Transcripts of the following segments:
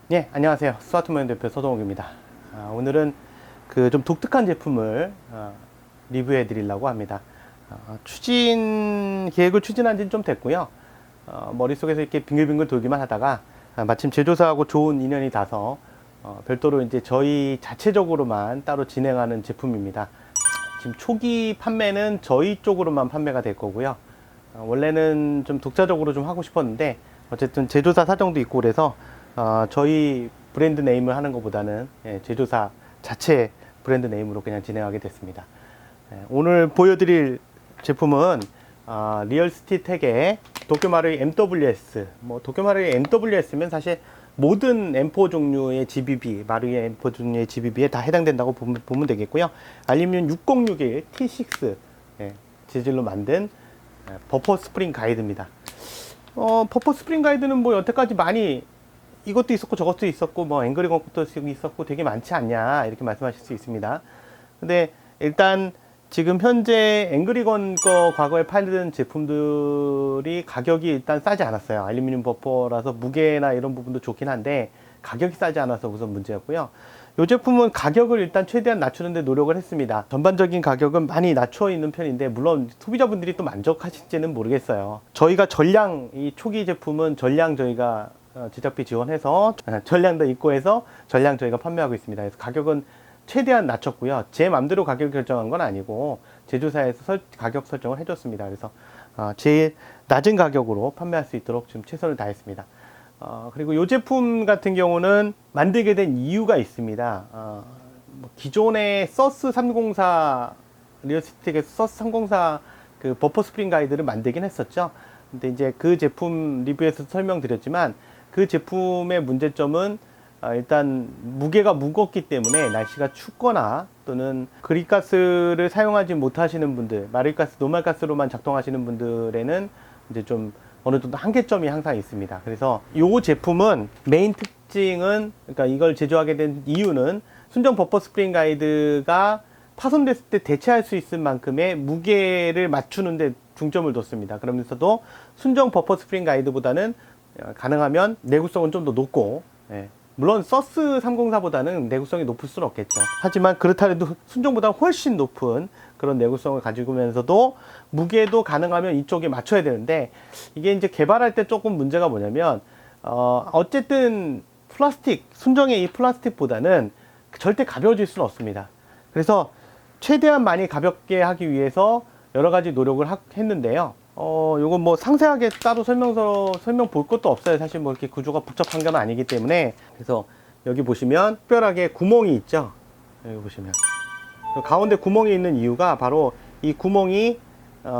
네, 안녕하세요. 스마트모션 대표 서동욱입니다. 오늘은 그 좀 독특한 제품을 리뷰해 드리려고 합니다. 계획을 추진한 지는 좀 됐고요. 머릿속에서 이렇게 빙글빙글 돌기만 하다가 마침 제조사하고 좋은 인연이 닿아서 별도로 이제 저희 자체적으로만 따로 진행하는 제품입니다. 지금 초기 판매는 저희 쪽으로만 판매가 될 거고요. 원래는 좀 독자적으로 좀 하고 싶었는데 어쨌든 제조사 사정도 있고 그래서 저희 브랜드 네임을 하는 것보다는 제조사 자체 브랜드 네임으로 그냥 진행하게 됐습니다. 오늘 보여드릴 제품은 리얼스티텍의 도쿄마루이 MWS. 도쿄마루이 MWS면 사실 모든 M4 종류의 GBB, 마루이 M4 종류의 GBB에 다 해당된다고 보면 되겠고요. 알루미늄 6061 T6 재질로 만든 버퍼 스프링 가이드입니다. 버퍼 스프링 가이드는 여태까지 많이 이것도 있었고 저것도 있었고 앵그리건 것도 있었고 되게 많지 않냐 이렇게 말씀하실 수 있습니다. 근데 일단 지금 현재 앵그리건 거 과거에 팔던 제품들이 가격이 일단 싸지 않았어요. 알루미늄 버퍼라서 무게나 이런 부분도 좋긴 한데 가격이 싸지 않아서 우선 문제였고요. 이 제품은 가격을 일단 최대한 낮추는데 노력을 했습니다. 전반적인 가격은 많이 낮춰 있는 편인데 물론 소비자분들이 또 만족하실지는 모르겠어요. 저희가 이 초기 제품은 저희가 제작비 지원해서 전량도 입고해서 전량 저희가 판매하고 있습니다. 그래서 가격은 최대한 낮췄고요. 제 맘대로 가격 결정한 건 아니고 제조사에서 가격 설정을 해줬습니다. 그래서 제일 낮은 가격으로 판매할 수 있도록 지금 최선을 다했습니다. 그리고 이 제품 같은 경우는 만들게 된 이유가 있습니다. 기존의 서스 304 리얼스틱의 서스 304 그 버퍼 스프링 가이드를 만들긴 했었죠. 근데 이제 그 제품 리뷰에서 설명드렸지만 그 제품의 문제점은 일단 무게가 무겁기 때문에 날씨가 춥거나 또는 그릴가스를 사용하지 못하시는 분들, 마를가스, 노말가스로만 작동하시는 분들에는 이제 좀 어느 정도 한계점이 항상 있습니다. 그래서 이 제품은 메인 특징은, 그러니까 이걸 제조하게 된 이유는 순정 버퍼 스프링 가이드가 파손됐을 때 대체할 수 있을 만큼의 무게를 맞추는데 중점을 뒀습니다. 그러면서도 순정 버퍼 스프링 가이드보다는 가능하면 내구성은 좀 더 높고, 물론 서스 304보다는 내구성이 높을 수는 없겠죠. 하지만 그렇다 해도 순정보다 훨씬 높은 그런 내구성을 가지고면서도 무게도 가능하면 이쪽에 맞춰야 되는데, 이게 이제 개발할 때 조금 문제가 뭐냐면 어쨌든 순정의 이 플라스틱보다는 절대 가벼워질 수는 없습니다. 그래서 최대한 많이 가볍게 하기 위해서 여러 가지 노력을 했는데요. 요건 상세하게 따로 설명 볼 것도 없어요. 사실 이렇게 구조가 복잡한 건 아니기 때문에. 그래서 여기 보시면 특별하게 구멍이 있죠. 여기 보시면 가운데 구멍이 있는 이유가 바로 이 구멍이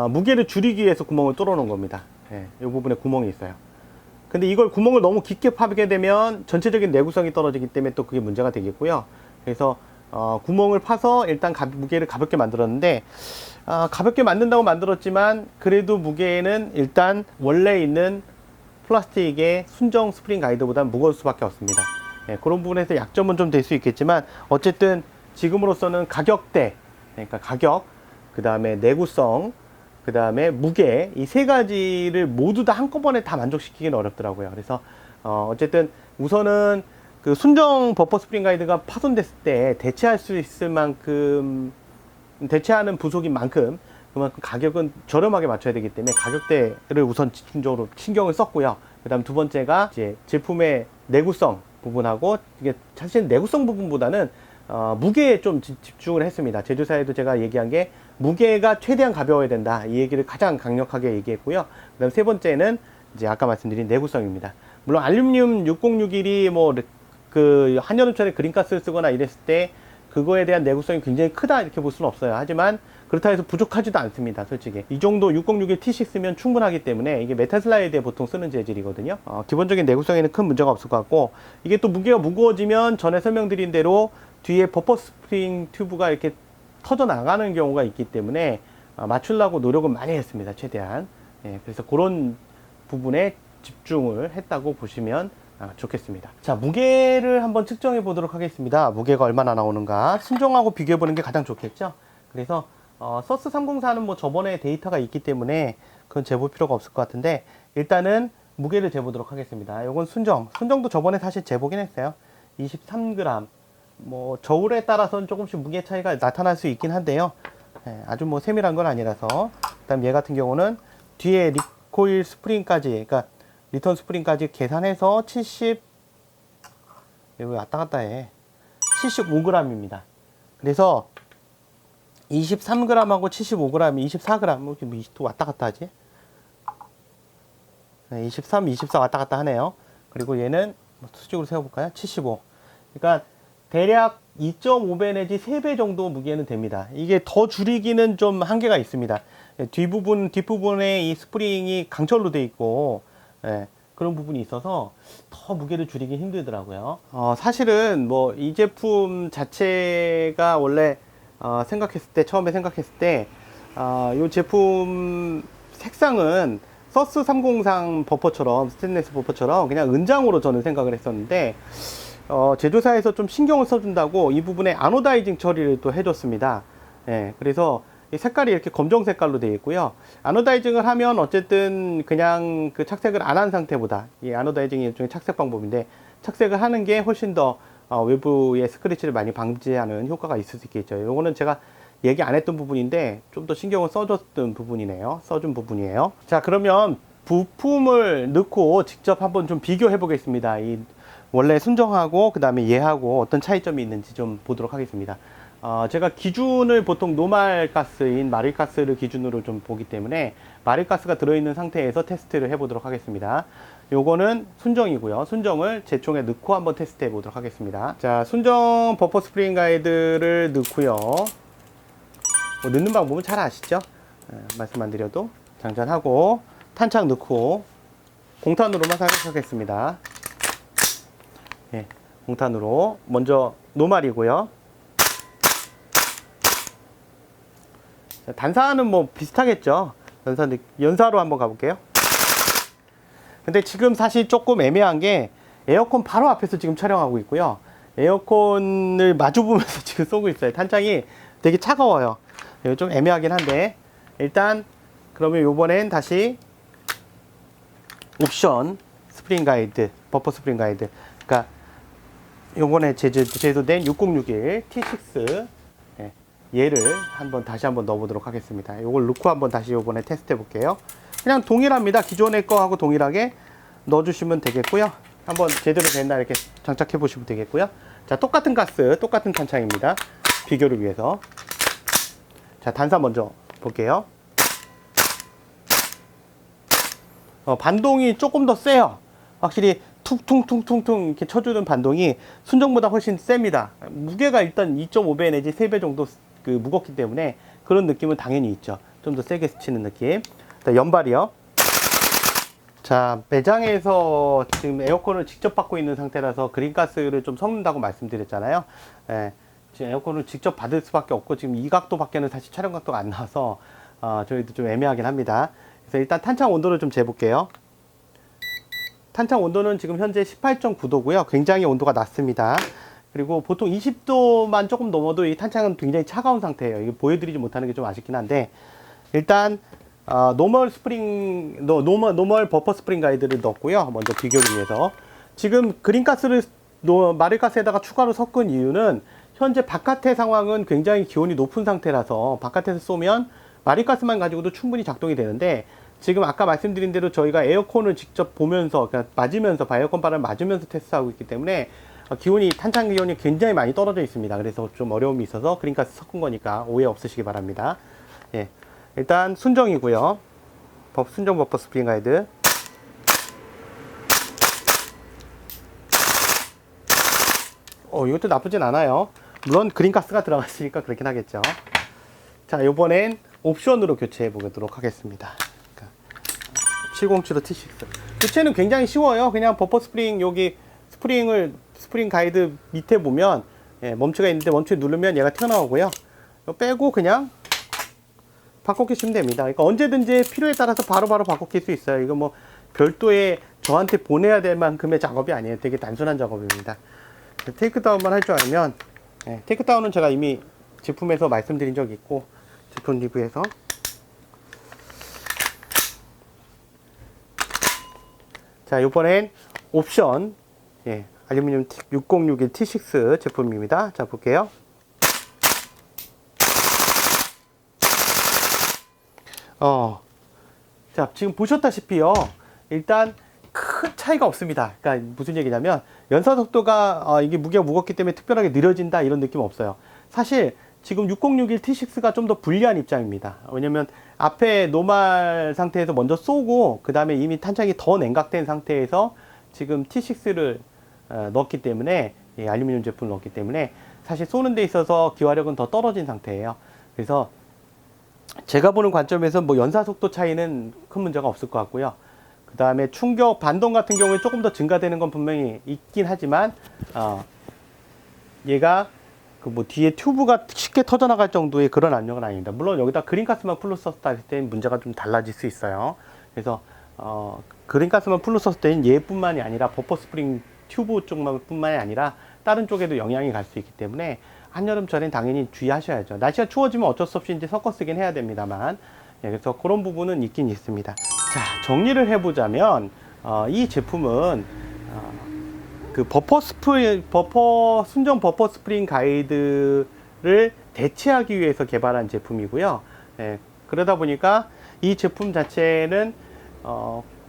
무게를 줄이기 위해서 구멍을 뚫어 놓은 겁니다. 이 부분에 구멍이 있어요. 근데 이걸 구멍을 너무 깊게 파게 되면 전체적인 내구성이 떨어지기 때문에 또 그게 문제가 되겠고요. 그래서 구멍을 파서 일단 무게를 가볍게 만들었는데, 가볍게 만든다고 만들었지만 그래도 무게는 일단 원래 있는 플라스틱의 순정 스프링 가이드보다 무거울 수밖에 없습니다. 그런 부분에서 약점은 좀 될 수 있겠지만 어쨌든 지금으로서는 가격대, 그러니까 가격, 그 다음에 내구성, 그 다음에 무게, 이 세 가지를 모두 다 한꺼번에 다 만족시키기는 어렵더라고요. 그래서 어쨌든 우선은 그 순정 버퍼 스프링 가이드가 파손됐을 때 대체할 수 있을 만큼, 대체하는 부속인 만큼 그만큼 가격은 저렴하게 맞춰야 되기 때문에 가격대를 우선 집중적으로 신경을 썼고요. 그 다음 두 번째가 이제 제품의 내구성 부분하고, 이게 사실 내구성 부분보다는 무게에 좀 집중을 했습니다. 제조사에도 제가 얘기한 게 무게가 최대한 가벼워야 된다, 이 얘기를 가장 강력하게 얘기했고요. 그 다음 세 번째는 이제 아까 말씀드린 내구성입니다. 물론 알루미늄 6061이 그 한여름철에 그린가스를 쓰거나 이랬을 때 그거에 대한 내구성이 굉장히 크다 이렇게 볼 수는 없어요. 하지만 그렇다 해서 부족하지도 않습니다. 솔직히 이 정도 6061 T6면 충분하기 때문에, 이게 메탈 슬라이드에 보통 쓰는 재질이거든요. 기본적인 내구성에는 큰 문제가 없을 것 같고, 이게 또 무게가 무거워지면 전에 설명드린 대로 뒤에 버퍼 스프링 튜브가 이렇게 터져 나가는 경우가 있기 때문에 맞추려고 노력은 많이 했습니다. 최대한. 그래서 그런 부분에 집중을 했다고 보시면 좋겠습니다. 자, 무게를 한번 측정해 보도록 하겠습니다. 무게가 얼마나 나오는가 순정하고 비교해 보는 게 가장 좋겠죠. 그래서 서스 304는 저번에 데이터가 있기 때문에 그건 재볼 필요가 없을 것 같은데, 일단은 무게를 재보도록 하겠습니다. 요건 순정도 저번에 사실 재보긴 했어요. 23g. 뭐 저울에 따라서는 조금씩 무게 차이가 나타날 수 있긴 한데요. 예, 아주 뭐 세밀한 건 아니라서. 그다음 얘 같은 경우는 뒤에 리코일 스프링까지, 그러니까 리턴 스프링까지 계산해서 70, 여기 왔다 갔다 해. 75g입니다. 그래서 23g하고 75g, 24g, 뭐 또 왔다 갔다 하지? 네, 23, 24 왔다 갔다 하네요. 그리고 얘는 수직으로 세워볼까요? 75. 그러니까 대략 2.5배 내지 3배 정도 무게는 됩니다. 이게 더 줄이기는 좀 한계가 있습니다. 뒷부분에 이 스프링이 강철로 돼 있고, 예, 그런 부분이 있어서 더 무게를 줄이기 힘들더라고요. 사실은 뭐 이 제품 자체가 원래 처음에 생각했을 때, 이 제품 색상은 서스 303 버퍼처럼, 스테인리스 버퍼처럼 그냥 은장으로 저는 생각을 했었는데, 제조사에서 좀 신경을 써준다고 이 부분에 아노다이징 처리를 또 해줬습니다. 예, 그래서 이 색깔이 이렇게 검정 색깔로 되어 있고요. 아노다이징을 하면 어쨌든 그냥 그 착색을 안 한 상태보다, 이 아노다이징이 일종의 착색 방법인데, 착색을 하는 게 훨씬 더 외부의 스크래치를 많이 방지하는 효과가 있을 수 있겠죠. 요거는 제가 얘기 안 했던 부분인데 좀 더 신경을 써줬던 부분이네요. 써준 부분이에요. 자, 그러면 부품을 넣고 직접 한번 좀 비교해 보겠습니다. 이 원래 순정하고 그 다음에 얘하고 어떤 차이점이 있는지 좀 보도록 하겠습니다. 제가 기준을 보통 노말가스인 마릴가스를 기준으로 좀 보기 때문에 마릴가스가 들어있는 상태에서 테스트를 해보도록 하겠습니다. 요거는 순정이고요. 순정을 제총에 넣고 한번 테스트 해보도록 하겠습니다. 자, 순정 버퍼 스프링 가이드를 넣고요. 뭐 넣는 방법은 잘 아시죠? 말씀 안 드려도 장전하고 탄창 넣고 공탄으로만 사용하겠습니다. 예, 공탄으로 먼저 노말이고요. 단사는 뭐 비슷하겠죠. 연사로 한번 가볼게요. 근데 지금 사실 조금 애매한 게 에어컨 바로 앞에서 지금 촬영하고 있고요. 에어컨을 마주 보면서 지금 쏘고 있어요. 탄창이 되게 차가워요. 좀 애매하긴 한데, 일단 그러면 요번엔 다시 옵션 스프링 가이드, 버퍼 스프링 가이드, 그러니까 요번에 제조된 6061 T6, 얘를 다시 한번 넣어보도록 하겠습니다. 요걸 넣고 한번 다시 요번에 테스트 해볼게요. 그냥 동일합니다. 기존의 거하고 동일하게 넣어주시면 되겠고요. 한번 제대로 됐나 이렇게 장착해 보시면 되겠고요. 자, 똑같은 가스, 똑같은 탄창입니다. 비교를 위해서. 자, 단사 먼저 볼게요. 반동이 조금 더 세요. 확실히 퉁퉁퉁퉁퉁 이렇게 쳐주는 반동이 순정보다 훨씬 셉니다. 무게가 일단 2.5배 내지 3배 정도 무겁기 때문에 그런 느낌은 당연히 있죠. 좀 더 세게 스치는 느낌. 연발이요. 자, 매장에서 지금 에어컨을 직접 받고 있는 상태라서 그린가스를 좀 섞는다고 말씀드렸잖아요. 예, 지금 에어컨을 직접 받을 수밖에 없고 지금 이 각도 밖에는 사실 촬영 각도가 안 나와서 저희도 좀 애매하긴 합니다. 그래서 일단 탄창 온도를 좀 재볼게요. 탄창 온도는 지금 현재 18.9도고요. 굉장히 온도가 낮습니다. 그리고 보통 20도만 조금 넘어도 이 탄창은 굉장히 차가운 상태예요. 이게 보여드리지 못하는 게 좀 아쉽긴 한데, 일단 노멀 버퍼 스프링 가이드를 넣었고요. 먼저 비교를 위해서. 지금 그린가스를 마릴가스에다가 추가로 섞은 이유는 현재 바깥의 상황은 굉장히 기온이 높은 상태라서 바깥에서 쏘면 마릴가스만 가지고도 충분히 작동이 되는데, 지금 아까 말씀드린 대로 저희가 에어컨을 직접 보면서, 그러니까 에어컨 바람을 맞으면서 테스트하고 있기 때문에 탄창 기온이 굉장히 많이 떨어져 있습니다. 그래서 좀 어려움이 있어서 그린가스 섞은 거니까 오해 없으시기 바랍니다. 예, 일단 순정이고요. 순정 버퍼 스프링 가이드. 이것도 나쁘진 않아요. 물론 그린가스가 들어갔으니까 그렇긴 하겠죠. 자, 요번엔 옵션으로 교체해 보도록 하겠습니다. 707 T6. 교체는 굉장히 쉬워요. 그냥 버퍼 스프링, 여기 스프링 가이드 밑에 보면 멈추가 있는데 멈추 누르면 얘가 튀어나오고요. 이거 빼고 그냥 바꿔 끼시면 됩니다. 그러니까 언제든지 필요에 따라서 바로바로 바꿔 낄 수 있어요. 이거 뭐 별도의 저한테 보내야 될 만큼의 작업이 아니에요. 되게 단순한 작업입니다. 테이크다운만 할 줄 알면, 테이크다운은 제가 이미 제품에서 말씀드린 적이 있고, 제품 리뷰에서. 자, 이번엔 옵션, 예, 알루미늄 6061 T6 제품입니다. 자, 볼게요. 자, 지금 보셨다시피요. 일단 큰 차이가 없습니다. 그러니까 무슨 얘기냐면 연사 속도가 이게 무게가 무겁기 때문에 특별하게 느려진다 이런 느낌 없어요. 사실 지금 6061 T6가 좀 더 불리한 입장입니다. 왜냐면 앞에 노말 상태에서 먼저 쏘고 그 다음에 이미 탄창이 더 냉각된 상태에서 지금 T6를 넣었기 때문에, 예, 알루미늄 제품을 넣었기 때문에 사실 쏘는 데 있어서 기화력은 더 떨어진 상태예요. 그래서 제가 보는 관점에서 뭐 연사 속도 차이는 큰 문제가 없을 것 같고요. 그 다음에 충격 반동 같은 경우에 조금 더 증가되는 건 분명히 있긴 하지만, 얘가 그 뭐 뒤에 튜브가 쉽게 터져나갈 정도의 그런 압력은 아닙니다. 물론 여기다 그린가스만 풀로 썼다 할 때는 문제가 좀 달라질 수 있어요. 그래서 그린가스만 풀로 썼을 때는 얘뿐만이 아니라 버퍼 스프링 튜브 쪽만 뿐만이 아니라 다른 쪽에도 영향이 갈 수 있기 때문에 한여름철엔 당연히 주의하셔야죠. 날씨가 추워지면 어쩔 수 없이 이제 섞어 쓰긴 해야 됩니다만, 예, 그래서 그런 부분은 있긴 있습니다. 자, 정리를 해보자면 이 제품은 그 순정 버퍼 스프링 가이드를 대체하기 위해서 개발한 제품이고요. 예, 그러다 보니까 이 제품 자체는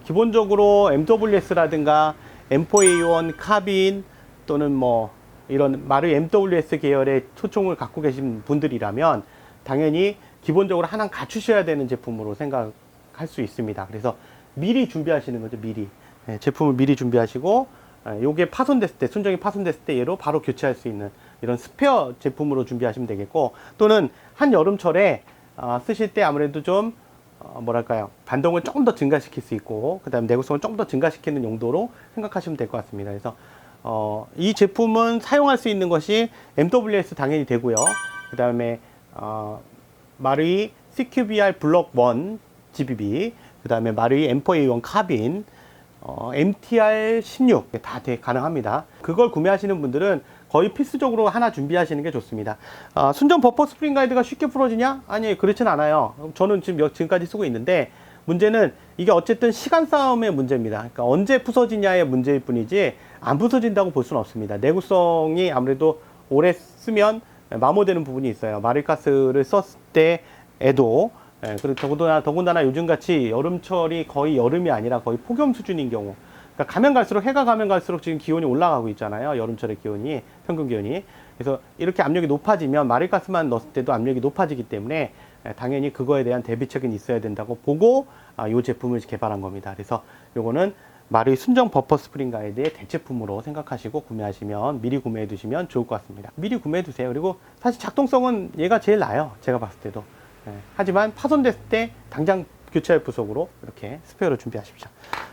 기본적으로 MWS라든가 M4A1 카빈 또는 뭐 이런 마르이 MWS 계열의 초총을 갖고 계신 분들이라면 당연히 기본적으로 하나 갖추셔야 되는 제품으로 생각할 수 있습니다. 그래서 미리 준비하시는 거죠. 미리, 예, 제품을 미리 준비하시고, 요게 파손됐을 때, 순정이 파손됐을 때 얘로 바로 교체할 수 있는 이런 스페어 제품으로 준비하시면 되겠고, 또는 한여름철에 쓰실 때 아무래도 좀 뭐랄까요, 반동을 조금 더 증가시킬 수 있고 그 다음에 내구성을 조금 더 증가시키는 용도로 생각하시면 될 것 같습니다. 그래서 이 제품은 사용할 수 있는 것이 MWS 당연히 되고요. 그 다음에 마루이 CQBR 블록 1 GBB, 그 다음에 마루이 M4A1 카빈, MTR 16 다 가능합니다. 그걸 구매하시는 분들은 거의 필수적으로 하나 준비하시는 게 좋습니다. 순정 버퍼 스프링 가이드가 쉽게 풀어지냐? 아니, 그렇진 않아요. 저는 지금까지 쓰고 있는데 문제는 이게 어쨌든 시간 싸움의 문제입니다. 그러니까 언제 부서지냐의 문제일 뿐이지 안 부서진다고 볼 수는 없습니다. 내구성이 아무래도 오래 쓰면 마모되는 부분이 있어요. 마르이가스를 썼을 때에도, 예, 그리고 더군다나 요즘같이 여름철이 거의 여름이 아니라 거의 폭염 수준인 경우, 그러니까 해가 가면 갈수록 지금 기온이 올라가고 있잖아요. 여름철의 기온이, 평균 기온이. 그래서 이렇게 압력이 높아지면 마르이가스만 넣었을 때도 압력이 높아지기 때문에 당연히 그거에 대한 대비책은 있어야 된다고 보고 이 제품을 개발한 겁니다. 그래서 요거는 마루이 순정 버퍼 스프링 가이드의 대체품으로 생각하시고 미리 구매해 두시면 좋을 것 같습니다. 미리 구매해 두세요. 그리고 사실 작동성은 얘가 제일 나아요. 제가 봤을 때도. 하지만 파손됐을 때 당장 교체할 부속으로 이렇게 스페어를 준비하십시오.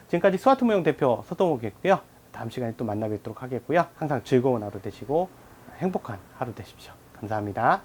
지금까지 스와트무용 대표 서동욱이었고요. 다음 시간에 또 만나 뵙도록 하겠고요. 항상 즐거운 하루 되시고 행복한 하루 되십시오. 감사합니다.